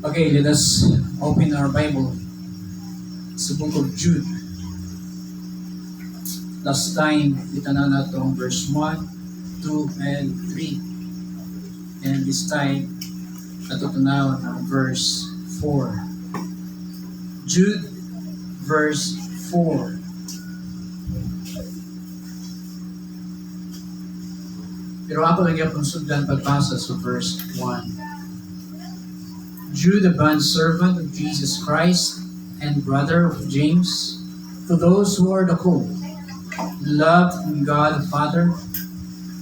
Okay, let us open our Bible. It's the book of Jude. Last time, kita na natong verse 1, 2, and 3. And this time, natutunaw ang verse 4. Jude, verse 4. Pero ako lang yung sundan pagbasa sa verse 1. Jude, a bondservant of Jesus Christ and brother of James, to those who are the called, loved in God the Father,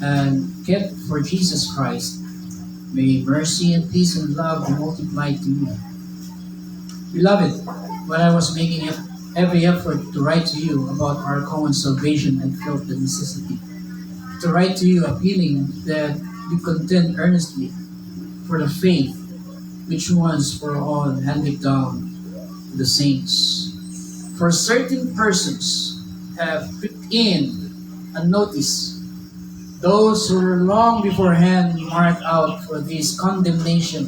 and kept for Jesus Christ, may mercy and peace and love be multiplied to you. Beloved, when I was making every effort to write to you about our common salvation, I felt the necessity to write to you appealing that you contend earnestly for the faith which once for all handed down to the saints. For certain persons have put in a notice those who were long beforehand marked out for this condemnation,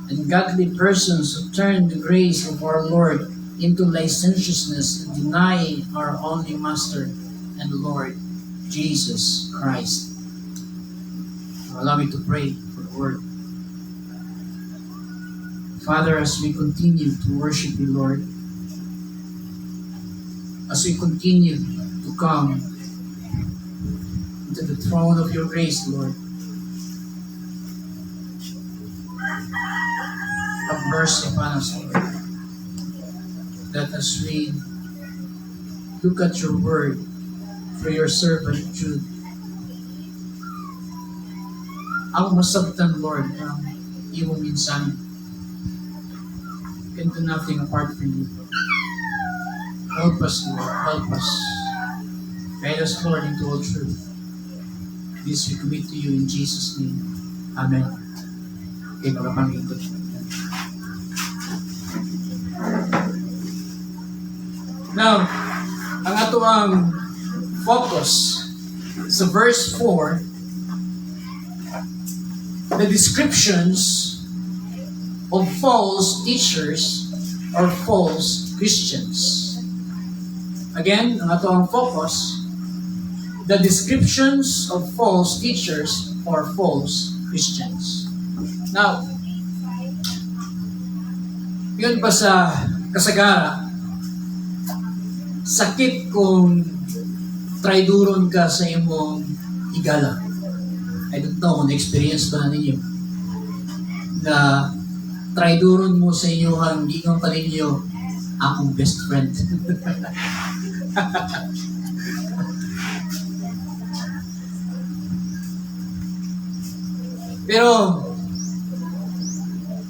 and godly persons who turn the grace of our Lord into licentiousness and deny our only Master and Lord, Jesus Christ. Allow me to pray for the word. Father, as we continue to worship you, Lord, as we continue to come into the throne of your grace, Lord, have mercy upon us, Lord. That as we look at your word for your servant Jude, ang masabtan, Lord, ang iyong minsan, can do nothing apart from you. Help us, Lord. Help us. Guide us, Lord, into all truth. This we commit to you in Jesus' name. Amen. Okay, magpapangin ko. Now, ang ato ang focus sa verse 4, the descriptions of false teachers or false Christians. Again, ang ato ang focus, the descriptions of false teachers or false Christians. Now, yun pa sa kasagara, sakit kung traiduron ka sa imong higala. I don't know kung na-experience ba na ninyo na traiduron mo sa inyo ang gingon pa ninyo, akong best friend. Pero,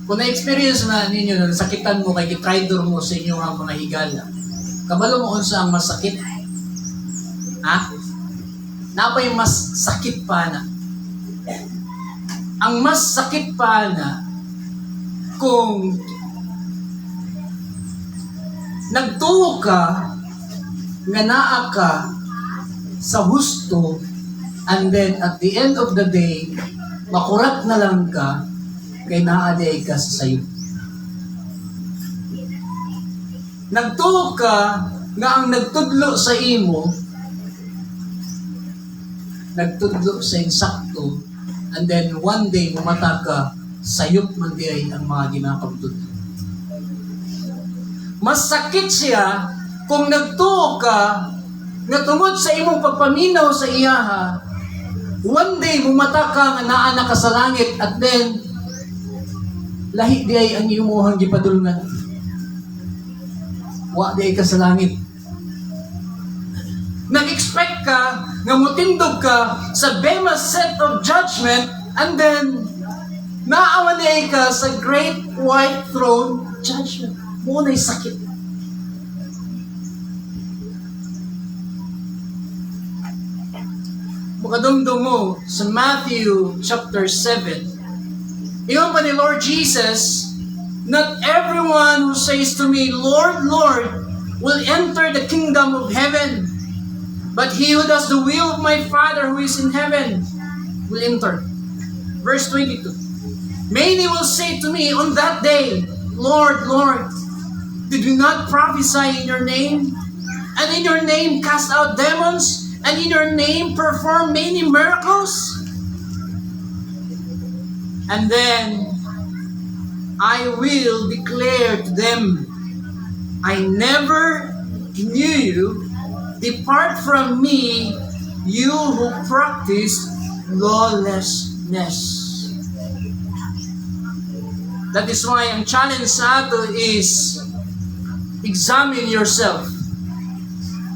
kung na-experience na ninyo na nasakitan mo kay kitraidor mo sa inyo ang mga higala, kabalo mo unsa ang masakit? Ha? Napay mas sakit pa na. Ang mas sakit pa na kung nagtuo ka nga naa ka sa husto, and then at the end of the day makurat na lang ka kay naaday ka sa sayo. Nagtuo ka nga ang nagtudlo sa imo nagtudlo sa insakto, and then one day mamata ka, sayop man di ay ang mga ginapagtudlo. Mas sakit siya kung nagtuo ka nga tungod sa imong pagpaminaw sa iyaha, one day mamata ka nga naa na ka sa langit, at then lahi di ay ang imuhang gipadulngan. Wa di ay ka sa langit. Nag-expect ka nga mutindog ka sa Bema seat of judgment, and then naawanay ka sa great white throne judgment. Muna'y sakit. Makadumdum mo sa Matthew chapter 7. Iyon pa ni Lord Jesus, not everyone who says to me, Lord, Lord, will enter the kingdom of heaven, but he who does the will of my Father who is in heaven will enter. Verse 22. Many will say to me on that day, Lord, Lord, did we not prophesy in your name? And in your name cast out demons? And in your name perform many miracles? And then I will declare to them, I never knew you. Depart from me, you who practice lawlessness. That is why ang challenge sa ato is examine yourself.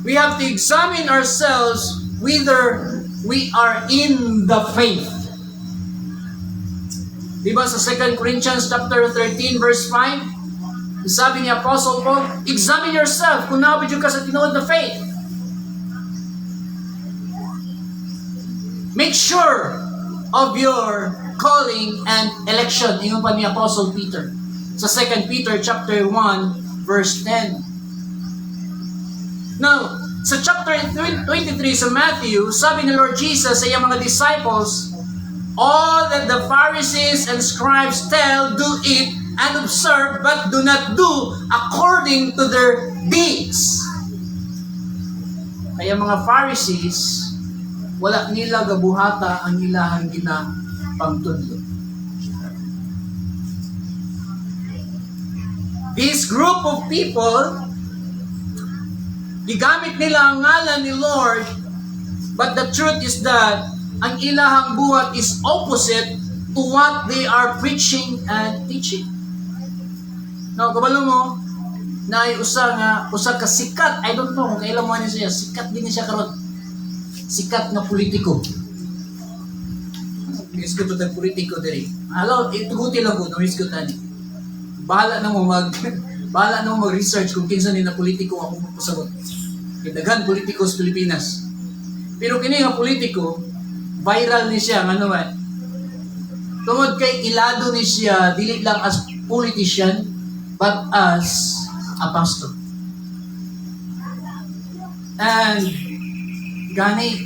We have to examine ourselves whether we are in the faith. Diba sa 2 Corinthians chapter 13 verse 5, sabi ni Apostle Paul, examine yourself kung nabudyo ka sa tinuod na faith. Make sure of your calling and election. Ingon pa ni Apostle Peter sa 2 Peter chapter 1 verse 10. Now, sa chapter 23 sa Matthew, sabi ni Lord Jesus sa iyang mga disciples, all that the Pharisees and scribes tell, do it and observe, but do not do according to their deeds. Kaya mga Pharisees, wala nila gabuhata ang ilahang ginapangtudlo. This group of people, gigamit nila ang ngalan ni Lord, but the truth is that ang ilahang buhat is opposite to what they are preaching and teaching. Now, kabalo mo, na usa ka sikat, I don't know kung kailan mo niya, sikat din siya karon. Sikat na politiko. Misgot na politiko diri. Alaw, ituguti lang ko, misgotan. Bahala na mo mag-research kung kinsa ni na politiko ang magpasagot. Daghan politiko sa Pilipinas. Pero kini nga politiko, viral ni siya, ano man. Tungod kay ilado ni siya, dili lang as politician, but as a pastor. And gani,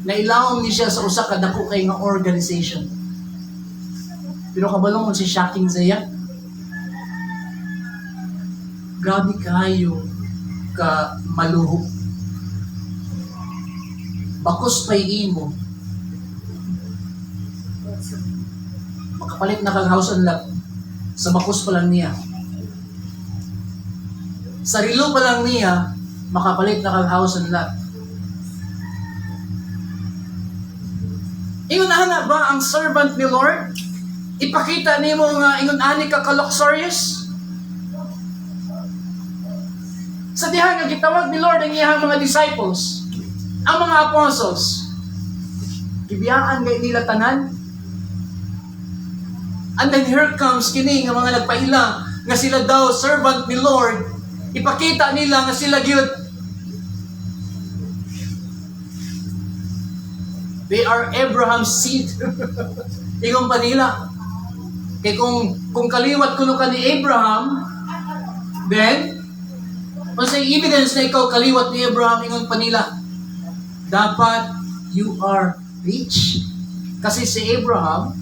nailawom ni siya sa usa ka dako kay nga organization. Pero kabalo mo si Shocking Zaya. Grabe kayo ka maluho. Bakos pay imo. Makapalit na kang house and lot. Sa bakos pa lang niya. Sa rilo pa lang niya, makapalit na kang house and lot. Ingon ana ba ang servant ni Lord? Ipakita nimo nga ingon ani ka luxurious? Sa diha nga gitawag ni Lord ang iyang mga disciples, ang mga apostles. Gibiyaan kay nila tanan. And then here comes kini nga mga nagpaila nga sila daw servant ni Lord. Ipakita nila nga sila gyud they are Abraham's seed. Ingon pa nila. Kaya kung kaliwat kuno ka ni Abraham, then, kung sa evidence na ikaw kaliwat ni Abraham, ingon pa nila, dapat you are rich. Kasi si Abraham,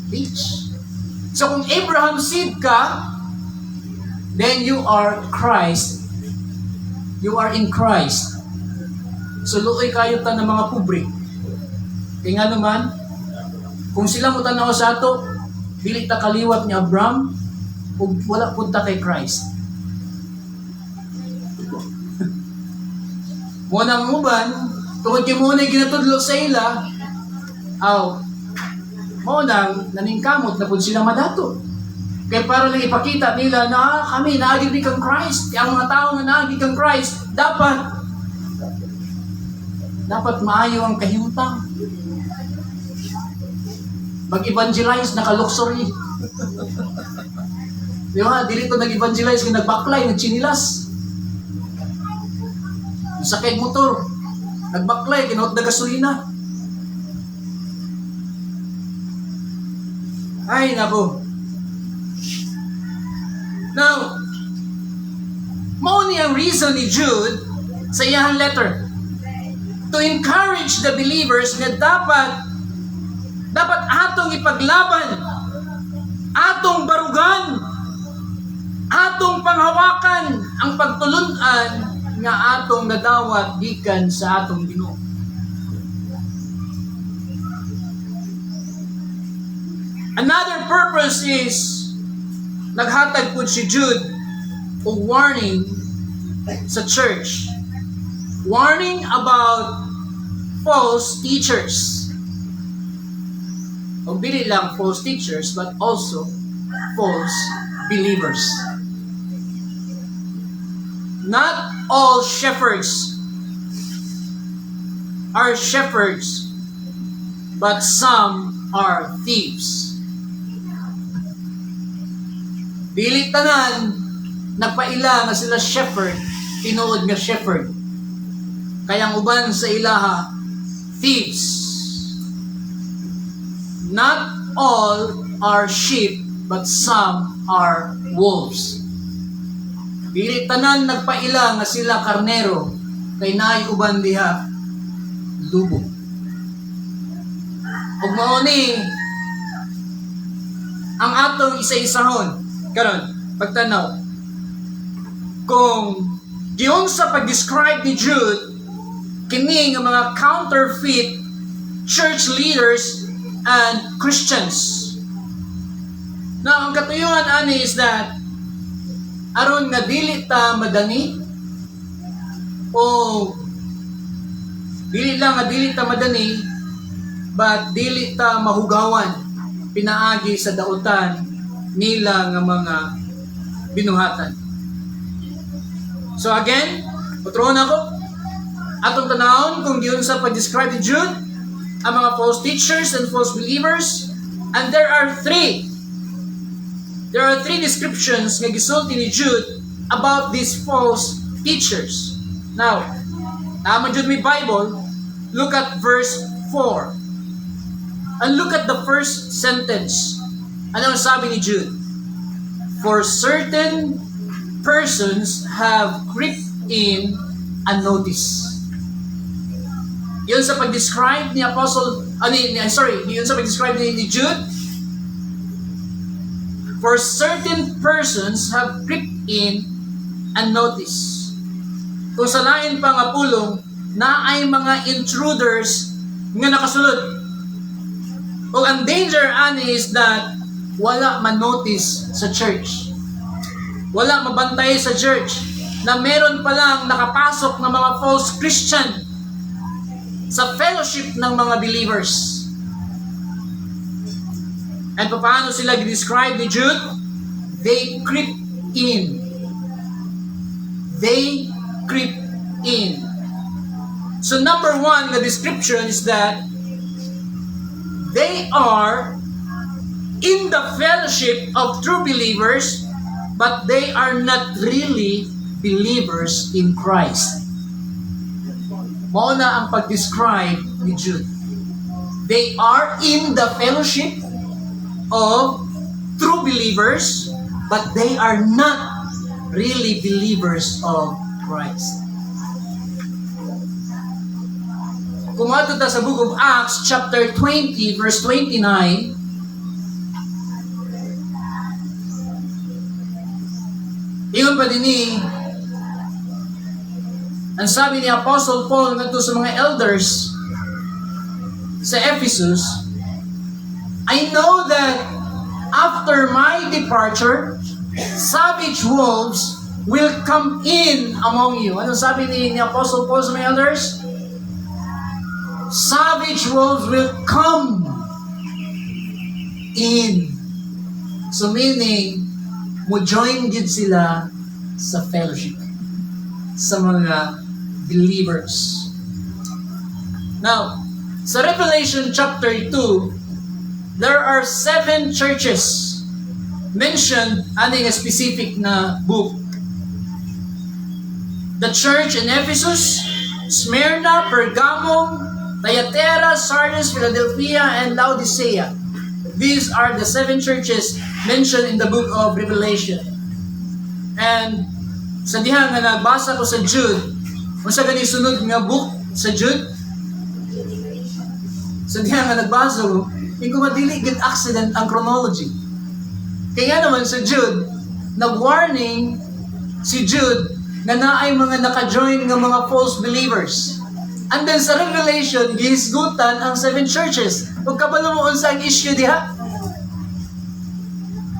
rich. So kung Abraham seed ka, then you are Christ. You are in Christ. So luoy kayo ta ng mga pobre. Kaya nga naman, kung sila mo tanaw sa ato, dili ta kaliwat ni Abraham, ug wala punta kay Christ. Mo nang uban, tungod kay mo na ginatudlo sa ila, mo nang naningkamot na pud sila madato. Kaya para lang ipakita nila na kami naagi kang Christ, ang mga tao nga naagi kang Christ, dapat maayo ang kahimtang. Mag-evangelize, naka-luxury. Di ba? Dili ito nag-evangelize, nag-backline, nag-chinilas. Sakay motor, nag-backline, kinaot na gasolina. Ay, nako. Now, mao ni ang reason ni Jude sa iyang letter to encourage the believers na dapat dapat atong ipaglaban, atong barugan, atong panghawakan ang pagtulunan nga atong nadawat gikan sa atong Ginoo. Another purpose is naghatag pud si Jude og warning sa church. Warning about false teachers. O dili lang false teachers but also false believers. Not all shepherds are shepherds, but some are thieves. Dili tanan nagpaila nga sila shepherd, tinuod nga shepherd. Kaya ang uban sa ilaha, thieves. Not all are sheep, but some are wolves. Dili tanan nagpaila nga sila karnero, kay naay uban diha lubo. Ug mao ni ang atong isa-isahon karon pagtanaw kung giyon sa pag-describe ni Jude kini nga mga counterfeit church leaders and Christians. Now, ang katuyuan ani is that aron nga dili ta madani o dili lang nga dili ta madani but dili ta mahugawan pinaagi sa dautan nila nga mga binuhatan. So again, putron ako atong tanawon kung giyon sa pag-describe ni Jude ang mga false teachers and false believers, and there are three descriptions nga gisulti ni Jude about these false teachers. Now, naman Jude may Bible, look at verse 4 and look at the first sentence. Ano ang sabi ni Jude? For certain persons have crept in unnoticed. Yun sa pag-describe ni yun sa pag-describe ni Jude. For certain persons have crept in unnoticed. Kung sa lain pa nga pulong, na ay mga intruders nga nakasulod. O ang danger ani is that wala man-notice sa church. Wala mabantay sa church na meron palang nakapasok na mga false Christian sa fellowship ng mga believers. And paano sila describe ni Jude? They creep in. They creep in. So number one, the description is that they are in the fellowship of true believers, but they are not really believers in Christ. Mao na ang pag-describe ni Jude. They are in the fellowship of true believers, but they are not really believers of Christ. Kung ato ta sa Book of Acts, chapter 20, verse 29, ingon pa din ang sabi ni Apostle Paul ngadto sa mga elders sa Ephesus, I know that after my departure, savage wolves will come in among you. Ano sabi ni Apostle Paul sa mga elders? Savage wolves will come in. So meaning, mo join din sila sa fellowship, sa mga believers. Now, sa Revelation chapter 2, there are 7 churches mentioned in a specific na book. The church in Ephesus, Smyrna, Pergamum, Thyatira, Sardis, Philadelphia, and Laodicea. These are the 7 churches mentioned in the book of Revelation. And sa diha nga nagbasa ko sa Jude, unsa gani sunod nga book sa Jude? Sa diha nga nagbasa ko, Kung madili gid accident ang chronology. Kaya naman sa Jude, nag-warning si Jude na naay mga naka-join ng mga false believers. And then sa Revelation, gihisgutan ang 7 churches. Huwag kabalo mo unsa ang issue diha.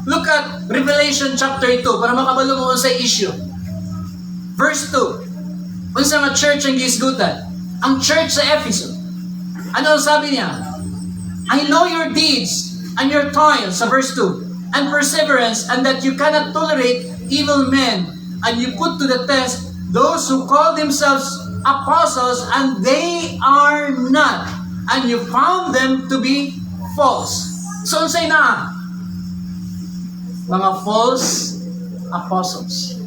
Look at Revelation chapter 2 para makabalo mo unsa issue. Verse 2. Unsa nga church ang gihisgutan? Ang church sa Ephesus. Ano ang sabi niya? I know your deeds and your toils, sa verse 2, and perseverance, and that you cannot tolerate evil men, and you put to the test those who call themselves apostles, and they are not, and you found them to be false. So, say na, mga false apostles.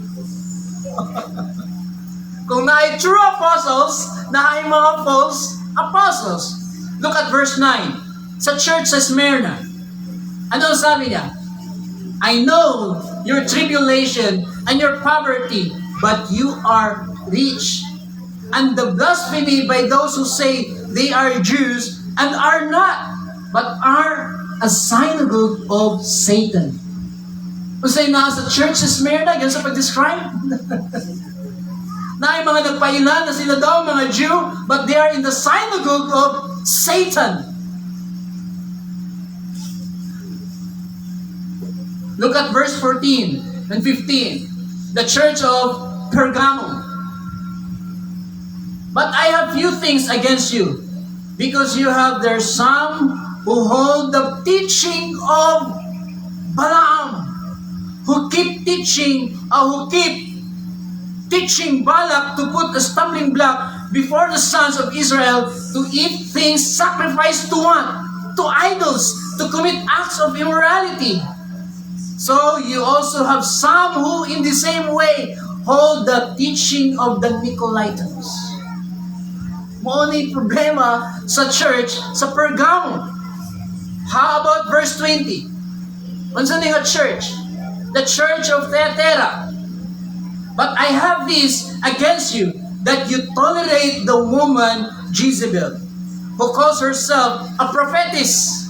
Kung naay true apostles, naay mga false apostles. Look at verse 9. Sa church sa Smyrna, ano sabi niya? I know your tribulation and your poverty, but you are rich. And the blasphemy by those who say they are Jews and are not, but are a synagogue of Satan. Kung sa'yo na sa church sa Smyrna, yan sa pag-describe. Na ay mga nagpailan na sila daw mga Jew, but they are in the synagogue of Satan. Look at verse 14 and 15. The church of Pergamum. But I have few things against you, because you have there some who hold the teaching of Balaam, who keep teaching Balak to put a stumbling block before the sons of Israel, to eat things sacrificed to what? To idols, to commit acts of immorality. So you also have some who in the same way hold the teaching of the Nicolaitans. Mo ni problema sa church sa Pergamum. How about verse 20? Unsa ni nga church? The church of Thyatira. But I have this against you, that you tolerate the woman Jezebel, who calls herself a prophetess,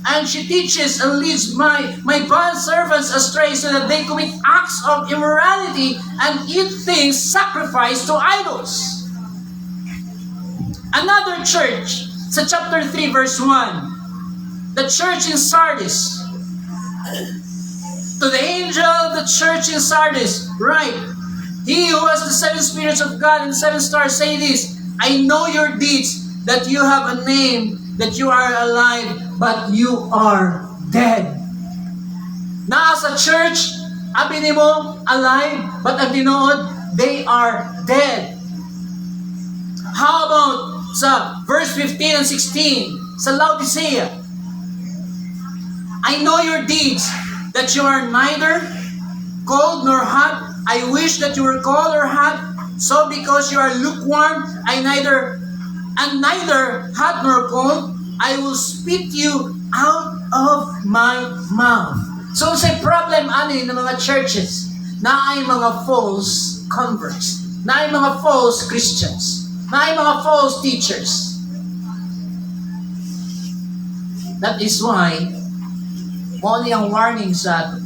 and she teaches and leads my bond servants astray, so that they commit acts of immorality and eat things sacrificed to idols. Another church, sa chapter 3 verse 1, the church in Sardis. To the angel of the church in Sardis, write, he who has the 7 spirits of God and 7 stars, say this, I know your deeds, that you have a name, that you are alive, but you are dead. Naa sa church, abi nimo alive, but ang tinuod, they are dead. How about sa verse 15 and 16, sa Laodicea? I know your deeds, that you are neither cold nor hot. I wish that you were cold or hot. So because you are lukewarm, neither hot nor cold, I will spit you out of my mouth. So sa problem ani ng mga churches, na ay mga false converts, na ay mga false Christians, na ay mga false teachers. That is why mo ni ang warning sa atin.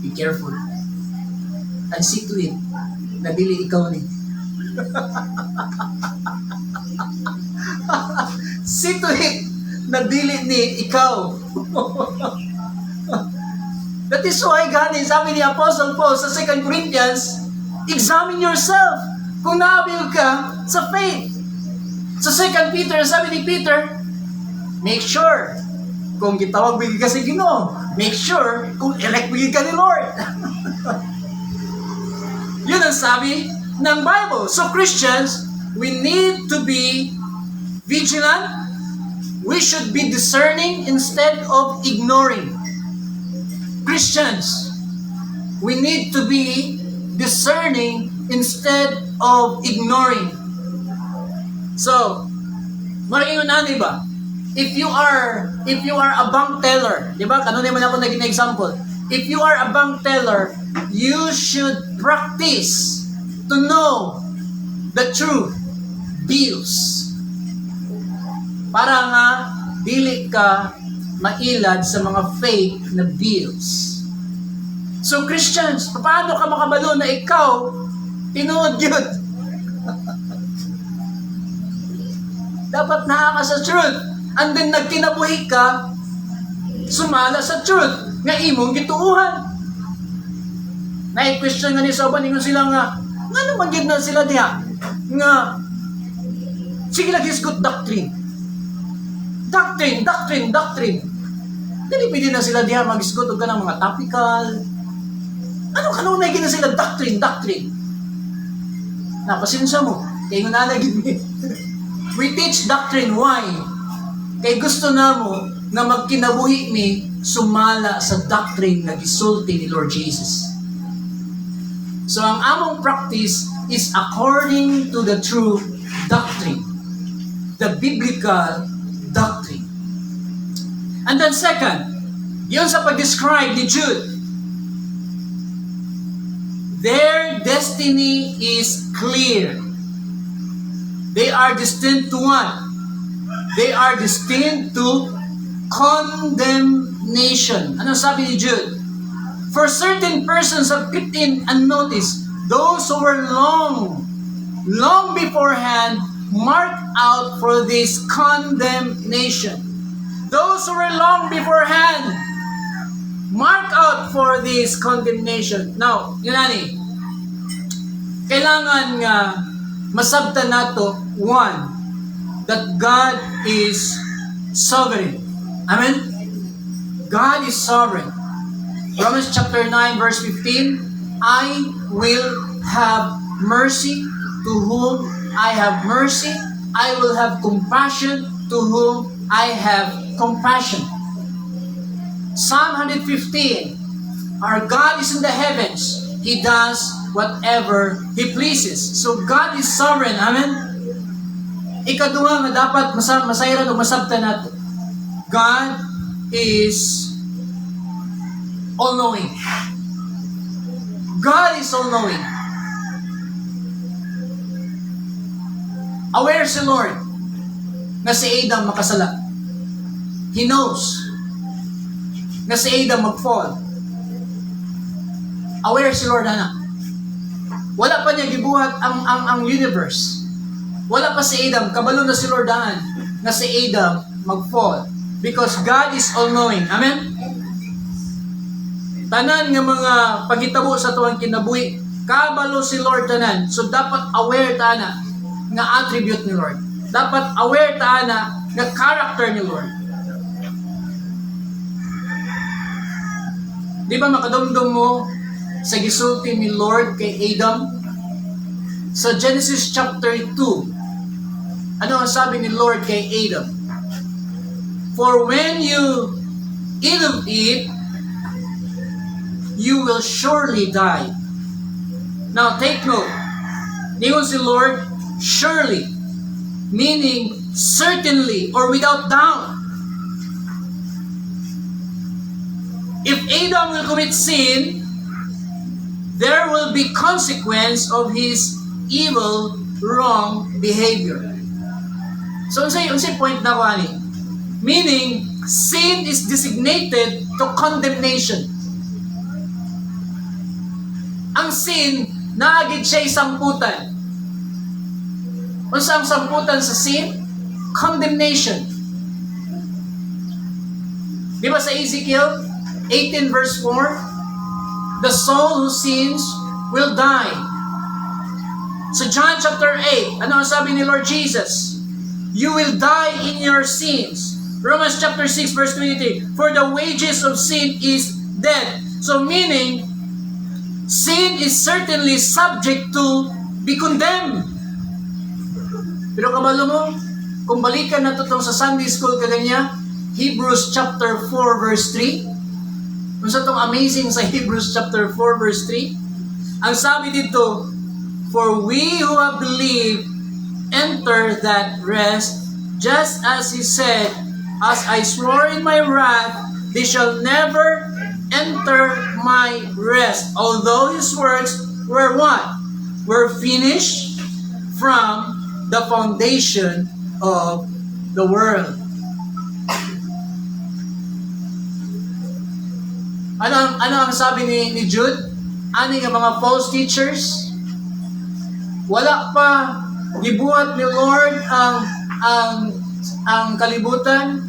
Be careful. And see to it na dili ikaw ni. See to it na dili ni ikaw. That is why gani sabi ni Apostle Paul sa 2 Corinthians, examine yourself kung naabil ka sa faith. Sa 2 Peter, sabi ni Peter, make sure kung gitawag bigay ka sa Ginoo, make sure kung elect bigay ka ni Lord. Yun ang sabi ng Bible. So Christians, we need to be vigilant. We should be discerning instead of ignoring. Christians, we need to be discerning instead of ignoring. So, maringon na, di ba? If you are a bank teller, di ba? Kanunay man ako naging example. If you are a bank teller, you should practice to know the truth bills. Para nga dili ka mailad sa mga fake na bills. So Christians, paano ka makabalo na ikaw tinuod yun? Dapat naa ka sa truth. And then nagkinabuhi ka, sumala sa truth nga imong gituuhan. Na-question nga ni Soban, ingon sila nga naman yun na sila diha nga sige lang hisgot doctrine. Dili pwede na sila diha mag-isgot og kanang mga topical. Ano kanunay gina sila doctrine. Napasensya mo, kay ngunana gid mi. We teach doctrine, why? Kay gusto namo na magkinabuhi mi sumala sa doctrine na gisulti ni Lord Jesus. So ang among practice is according to the true doctrine, the biblical doctrine. And then second, yun sa pag-describe ni Jude, their destiny is clear. They are destined to what? They are destined to condemnation. Ano sabi ni Jude? For certain persons have crept in unnoticed, those who were long beforehand marked out for this condemnation. Those who were long beforehand marked out for this condemnation. Now, yunani, kailangan nga masabtan nato, one, that God is sovereign. Amen? God is sovereign. Romans chapter 9 verse 15, I will have mercy to whom I have mercy. I will have compassion to whom I have compassion. Psalm 115, our God is in the heavens. He does whatever He pleases. So God is sovereign. Amen? Ikaduha nga dapat masayran o masabtan nato. God is all-knowing. God is all-knowing. Aware si Lord na si Adam makasala. He knows na si Adam mag-fall. Aware si Lord, anak. Wala pa niya gibuhat ang universe. Wala pa si Adam, kabalo na si Lord na si Adam mag-fall. Because God is all-knowing. Amen? Tanan nga mga paghitabo sa tuwang kinabuhi, kabalo si Lord tanan. So dapat aware ta na nga attribute ni Lord. Dapat aware ta na nga character ni Lord. Di ba makadumdum mo sa gisulti ni Lord kay Adam? Sa Genesis chapter 2, ano ang sabi ni Lord kay Adam? For when you eat of it, you will surely die. Now take note. Ningon si Lord, surely, meaning certainly or without doubt. If Adam will commit sin, there will be consequence of his evil, wrong behavior. So, unsay point na ko ani? Meaning, sin is designated to condemnation. Ang sin, naagid siya samputan. Unsa ang samputan sa sin? Condemnation. Di ba sa Ezekiel 18 verse 4? The soul who sins will die. Sa John chapter 8, ano ang sabi ni Lord Jesus? You will die in your sins. Romans chapter 6 verse 23, for the wages of sin is death. So meaning, sin is certainly subject to be condemned. Pero kabalo mo, kung balikan na itong sa Sunday school kaganya, Hebrews chapter 4 verse 3, kung sa itong amazing sa Hebrews chapter 4 verse 3, ang sabi dito, for we who have believed enter that rest, just as He said, as I swore in my wrath, they shall never enter my rest. Although His words were what? Were finished from the foundation of the world. Ano ang sabi ni Jude? Ani nga mga false teachers? Wala pa gibuhat ni Lord ang kalibutan.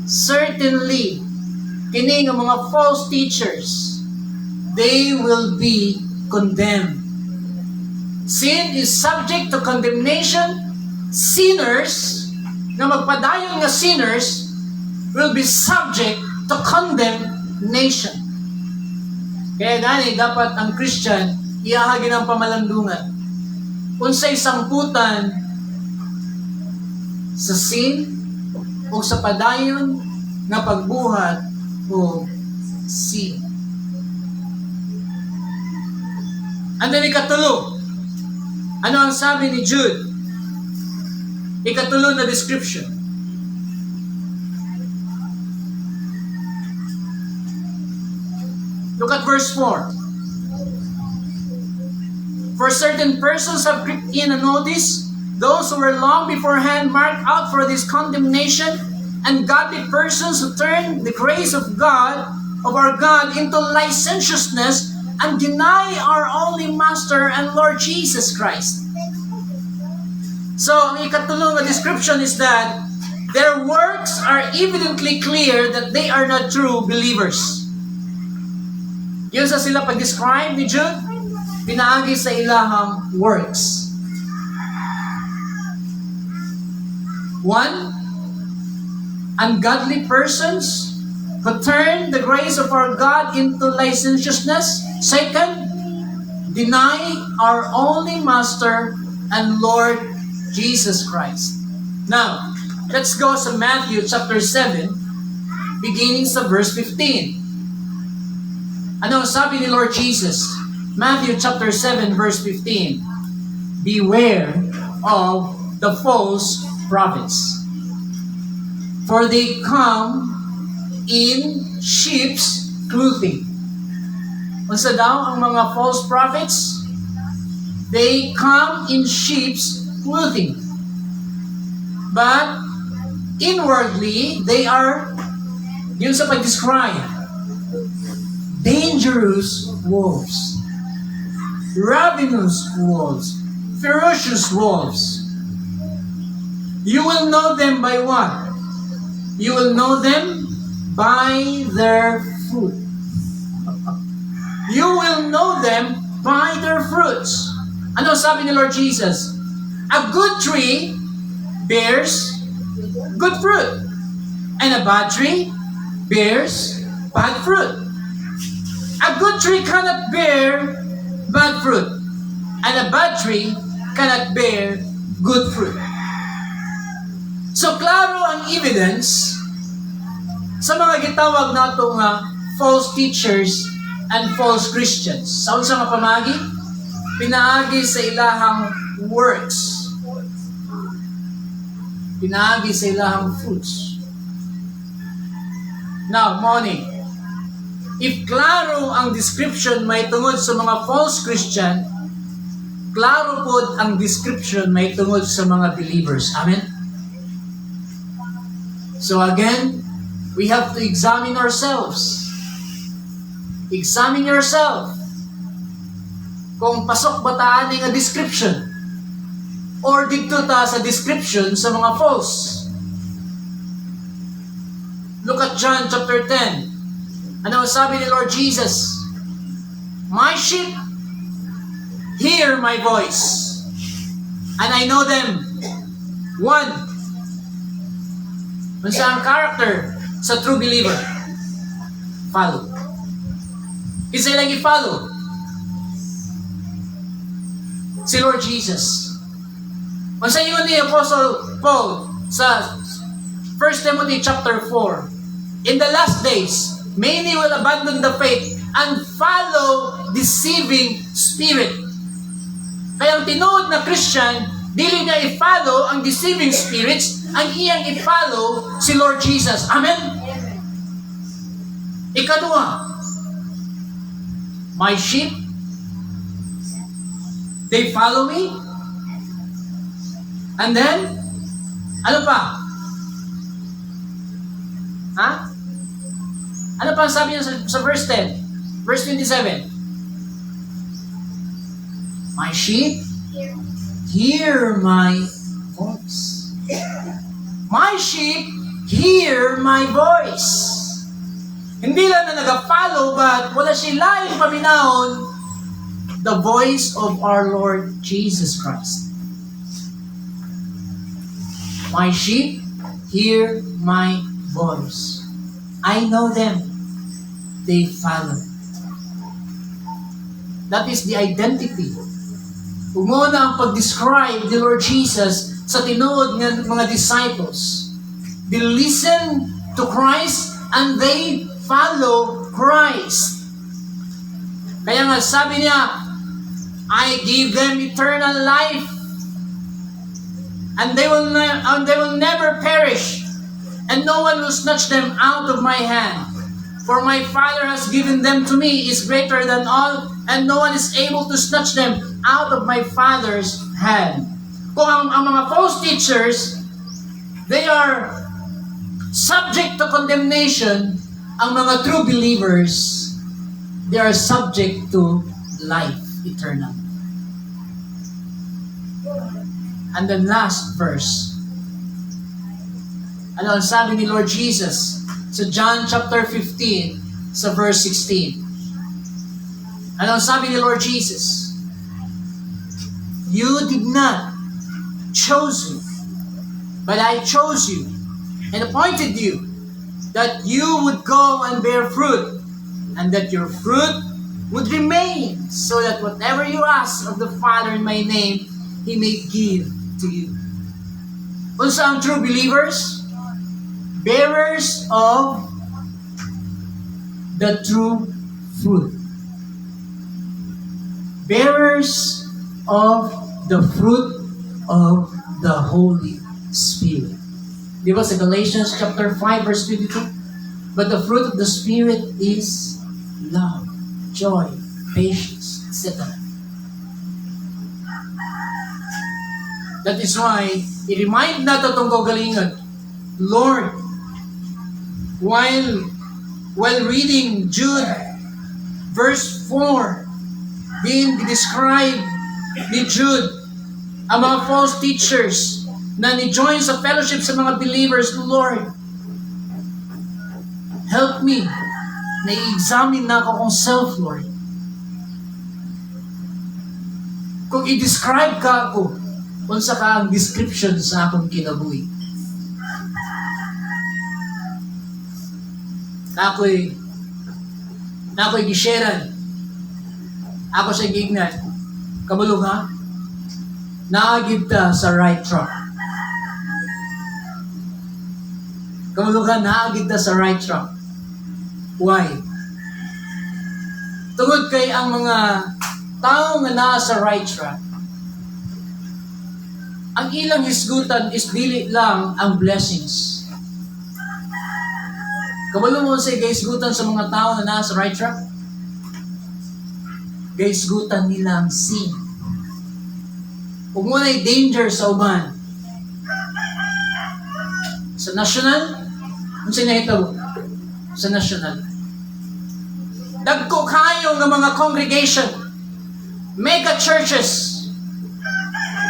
Certainly, kini nga mga false teachers, they will be condemned. Sin is subject to condemnation. Sinners, na magpadayon nga sinners, will be subject to condemnation. Kaya gani, dapat ang Christian, iahagi ng pamalandungan. Unsay sangputan sa sin o sa padayon nga pagbuhat o sin. And then ikatulo, ano ang sabi ni Jude? Ikatulo na description. Look at verse 4. For certain persons have crept in and noticed, those who were long beforehand marked out for this condemnation, and godly persons who turn the grace of God, of our God, into licentiousness and deny our only Master and Lord Jesus Christ. So, ang ikatulong na description is that their works are evidently clear that they are not true believers. Yun sa sila pag-describe ni Jude, pinaagi sa ilahang works. 1. Ungodly persons who turn the grace of our God into licentiousness. 2. Deny our only Master and Lord Jesus Christ. Now, let's go to Matthew chapter 7, beginning sa verse 15. Ano sabi ni Lord Jesus? Matthew chapter 7 verse 15. Beware of the false prophets, for they come in sheep's clothing. Unsa daw ang mga false prophets? They come in sheep's clothing, but inwardly they are, yun sa pag-describe, dangerous wolves, ravenous wolves, ferocious wolves. You will know them by what? You will know them by their fruit. You will know them by their fruits. Ano sabi ni Lord Jesus? A good tree bears good fruit, and a bad tree bears bad fruit. A good tree cannot bear bad fruit, and a bad tree cannot bear good fruit. So, klaro ang evidence sa mga gitawag nato nga false teachers and false Christians. Sa unsa nga pamagi? Pinaagi sa ilahang works. Pinaagi sa ilahang fruits. Now, morning. If klaro ang description may tungod sa mga false Christian, klaro po ang description may tungod sa mga believers. Amen? So again, we have to examine ourselves. Examine yourself. Kung pasok ba taan nga description or dito ta sa description sa mga false. Look at John chapter 10. Ano sabi ni Lord Jesus? My sheep hear my voice, and I know them. 1. Unsa ang character sa true believer? Follow. Isa lang i-follow. Si Lord Jesus. Unsa yun ni Apostle Paul sa 1 Timothy chapter 4. In the last days, many will abandon the faith and follow deceiving spirit. Kaya ang tinuod na Christian, dili niya i-follow ang deceiving spirits, ang iyang i-follow si Lord Jesus. Amen? Ikadua, my sheep, they follow me. And then, ano pa? Ha? Ano pa ang sabi niya sa verse 10? Verse 27. My sheep hear my voice. My sheep hear my voice. Hindi lang na nag-follow, but wala sila yung paminahon the voice of our Lord Jesus Christ. My sheep hear my voice. I know them. They follow. That is the identity. Umuna ang pag-describe ni Lord Jesus sa tinuod ng mga disciples. They listen to Christ and they follow Christ. Kaya nga sabi niya, I give them eternal life and they will never perish, and no one will snatch them out of my hand. For my Father has given them to me is greater than all, and no one is able to snatch them out of my Father's hand. Kung ang mga false teachers, they are subject to condemnation, ang mga true believers, they are subject to life eternal. And then last verse. Ano ang sabi ni Lord Jesus sa John chapter 15 sa verse 16? Ano ang sabi ni Lord Jesus? You did not choose me, but I chose you and appointed you that you would go and bear fruit, and that your fruit would remain, so that whatever you ask of the Father in my name, He may give to you. Unsa ang true believers? Bearers of the true fruit. Bearers of the fruit of the Holy Spirit. Di ba sa Galatians chapter 5 verse 22? But the fruit of the Spirit is love, joy, patience, etc. That is why, i-remind natin itong kagalingan, Lord, while reading Jude, verse 4, being described ni Jude, ang mga false teachers na ni-join sa fellowship sa mga believers, Lord, help me na i-examine na ako kong self, Lord. Kung i-describe ka ako, unsa ka ang description sa akong kinabuhi. Na ako'y gisharean. Ako sa gignan. Kabulong ha? Naagib ta sa right track. Kabulong ha, naagib ta sa right track. Why? Tungod kay ang mga tao nga naa sa right track, ang ilang hisgutan is dili lang ang blessings. Kabalo mo sa gaisgutan sa mga tao na nasa right track? Gaisgutan nila ang sin. Kung muna'y danger sa uban. Sa national, kung sinahitaw, sa national. Dagko kayo ng mga congregation, mega churches,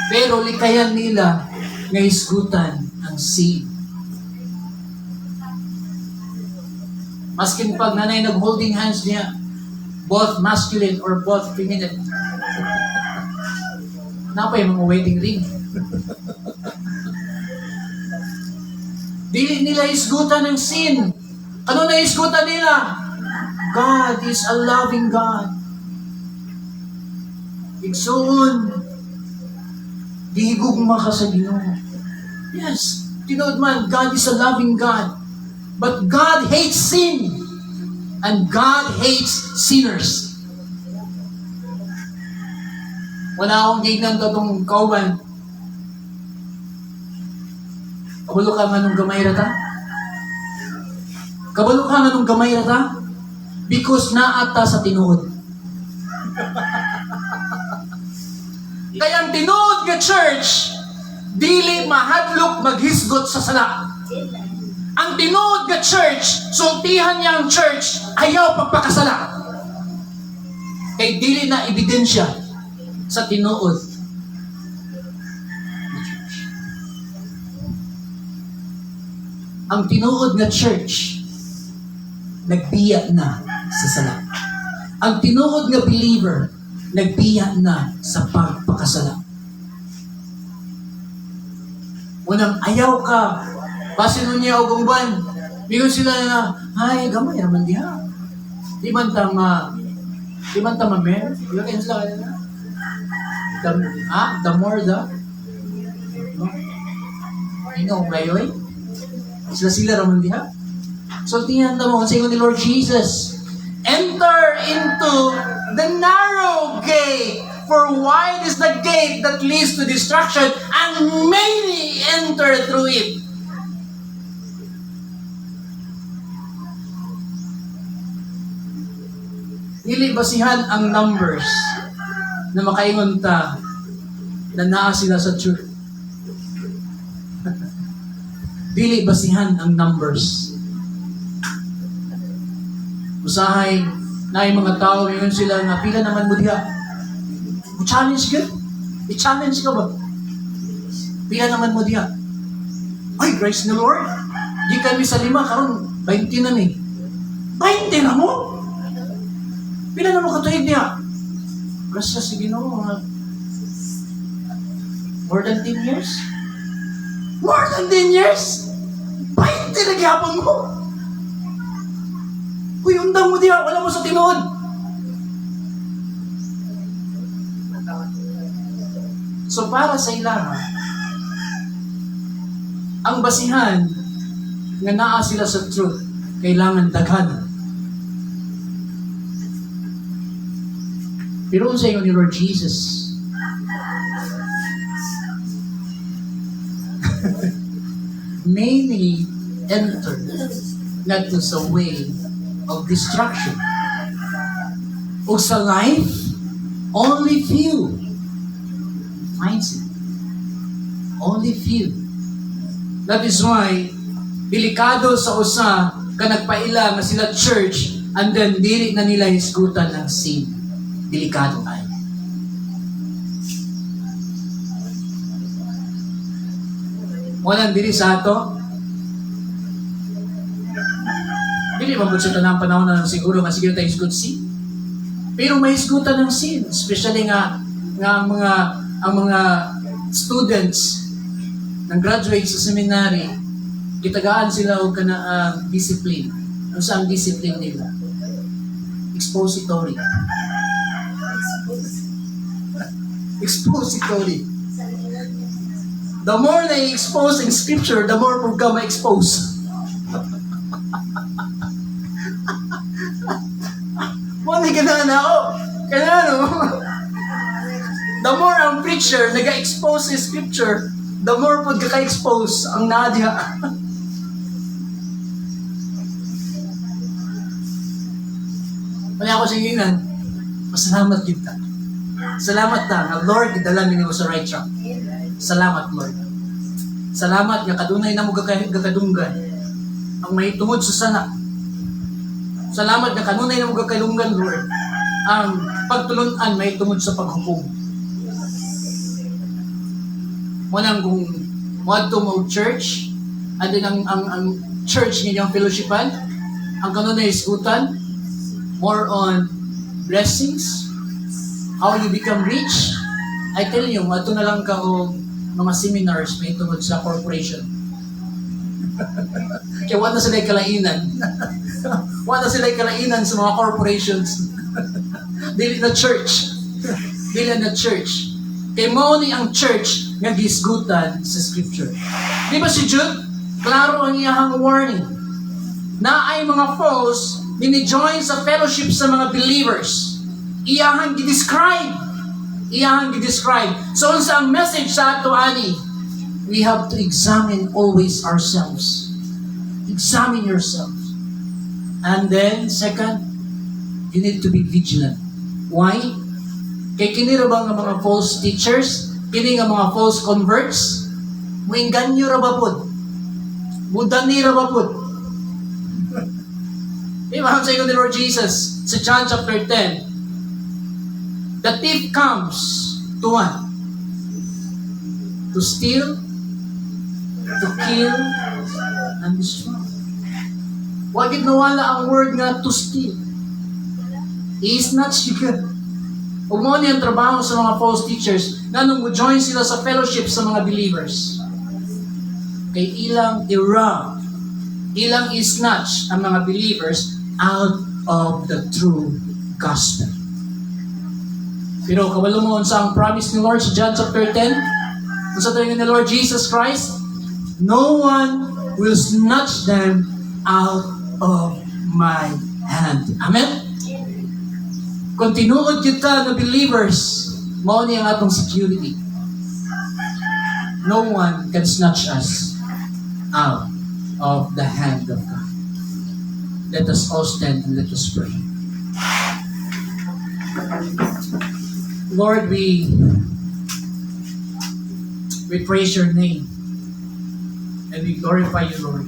pero likayan nila nga isgutan ang sin. Maskin pag nanay nag-holding hands niya, both masculine or both feminine. Napay mga wedding ring. Dili nila isgutan ng sin. Ano na isgutan nila? God is a loving God. Igsoon, dihigugma ka sa Ginoo. Yes, tinood man, God is a loving God. But God hates sin. And God hates sinners. Wala akong gignan to itong kauban. Kabalo ka nga nung gamay rata? Kabalo ka nga nung gamay rata? Because naata sa tinuod. Kaya ang tinuod nga church, dili mahadlok maghisgot sa sala. Ang tinuod nga church, sultihan niya ang church, ayaw pagpakasala. Kay dili na ebidensya sa tinuod. Ang tinuod nga church, nagbiya na sa sala. Ang tinuod nga believer, nagbiya na sa pagpakasala. Unang ayaw ka, base nun niya o gumban, bigon sila na, ay, gamay naman diha. Di man tama, mer, ilagay sila kanina. The more the, ngayon, sila raman diha. So, tingnan mo, sa ni Lord Jesus, enter into the narrow gate. For wide is the gate that leads to destruction, and many enter through it. Dili basihan ang numbers na makaingon ta na naa sila sa church. Dili basihan ang numbers. Usahay na yung mga tao, yun sila nga pila naman mo diha. I-challenge ka? I-challenge ka ba? Pila naman mo diha. Ay, grace ni Lord. Di kami sa 5, karon 20 na ni. 20 na mo? Pila na mo katuig niya? Grace sa Ginoo, more than 10 years? More than 10 years? 20 na gyapon mo? Uy, undang mo diha, wala mo sa tinuod. So para sa ilaha, ang basihan nga naa sila sa truth, kailangan daghan. Pero sa iyo ni Lord Jesus, many enter not to sa way of destruction. O sa life, only few finds it. Only few. That is why, delikado sa usa ka nagpaila nga sila church and then dili na nila hisgutan ng sin. Delikado ay. Walang diri sa ato. Dili ba sa tanang panahon na siguro nga sige tayo hisgut sin. Pero may hisgutan ng sin, especially nga ang mga students ng graduate sa seminary, kitagaan sila o discipline. Ano sa ang discipline nila? Expository. Expository. The more na i-expose in scripture, the more po ka ma-expose. Wala ka na ako. Kaya the more ang preacher nag-expose in scripture, the more po ka-expose ang nadya. Wala ako sa inginan. Masalamat kita. Salamat na, Lord, idala mo sa right track. Salamat, Lord. Salamat nga kadunay na mo gakadunggan ang may tungod sa sana. Salamat nga kanunay na mo gakadunggan, Lord, ang pagtulunan may tungod sa paghukom. Munang kung moadto mo church, and then ang church ninyong fellowshipan, ang kanunay iskutan, more on blessings, how you become rich. I tell you, ato na lang ka o mga seminars may tungod sa corporation. Kaya wala sila kalainan. Wala sila kalainan sa mga corporations. Dili na church. Dili na church. Kaya mo ni ang church nga gisgutan sa scripture. Di ba si Jude? Klaro ang iyahang warning. Na ay mga false mini-join sa fellowship sa mga believers. Iyahang gi-describe. So, sa ang message sa ato, ani, we have to examine always ourselves. Examine yourself. And then, second, you need to be vigilant. Why? Kay kinira ba nga mga false teachers, kini nga mga false converts, muinganyo ra ba pod? Mudanira ba po? Imam sa ni Lord Jesus sa John chapter 10, the thief comes to what? To steal, to kill, and destroy. Wag nawala ang word nga to steal. He is not secret. Huwag mo niyang trabaho sa mga false teachers na nung join sila sa fellowship sa mga believers. Kay ilang i-rob, ilang i-snatch ang mga believers out of the true gospel. Pero kabalo mo sa ang promise ni Lord sa John chapter 10, kung sa tingin ni Lord Jesus Christ, no one will snatch them out of my hand. Amen? Kung tinuod kita na believers, mao ni ang atong security. No one can snatch us out of the hand of God. Let us all stand and let us pray. Lord, we praise your name and we glorify you, Lord.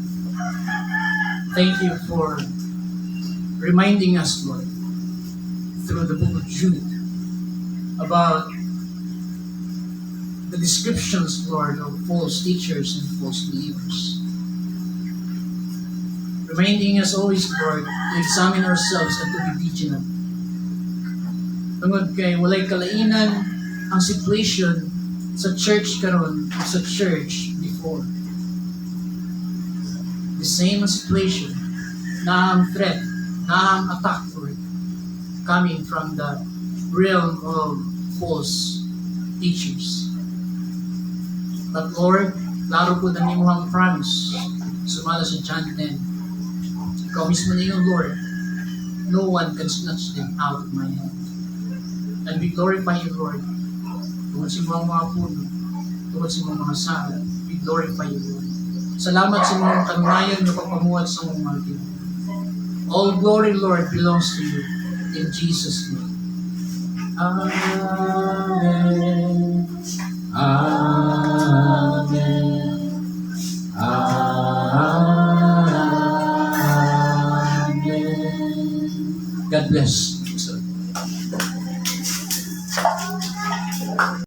Thank you for reminding us, Lord, through the book of Jude about the descriptions, Lord, of false teachers and false believers. Reminding us always, Lord, to examine ourselves and to be vigilant. Tungod kay walay kalainan ang situation sa church karon o sa church before. The same situation, na ang threat, na ang attack, Lord, coming from the realm of false teachers. But Lord, laro po na nimuhang promise, sumala sa John 10. Ikaw mismo niyo, Lord, no one can snatch them out of my hand. And we glorify you, Lord. Tungkol sa mga puno, tungkol sa mga sala, we glorify you, Lord. Salamat sa mga kanunayan na pagpamuhat sa mga martir. All glory, Lord, belongs to you. In Jesus' name. Amen. Amen. Amen. God bless.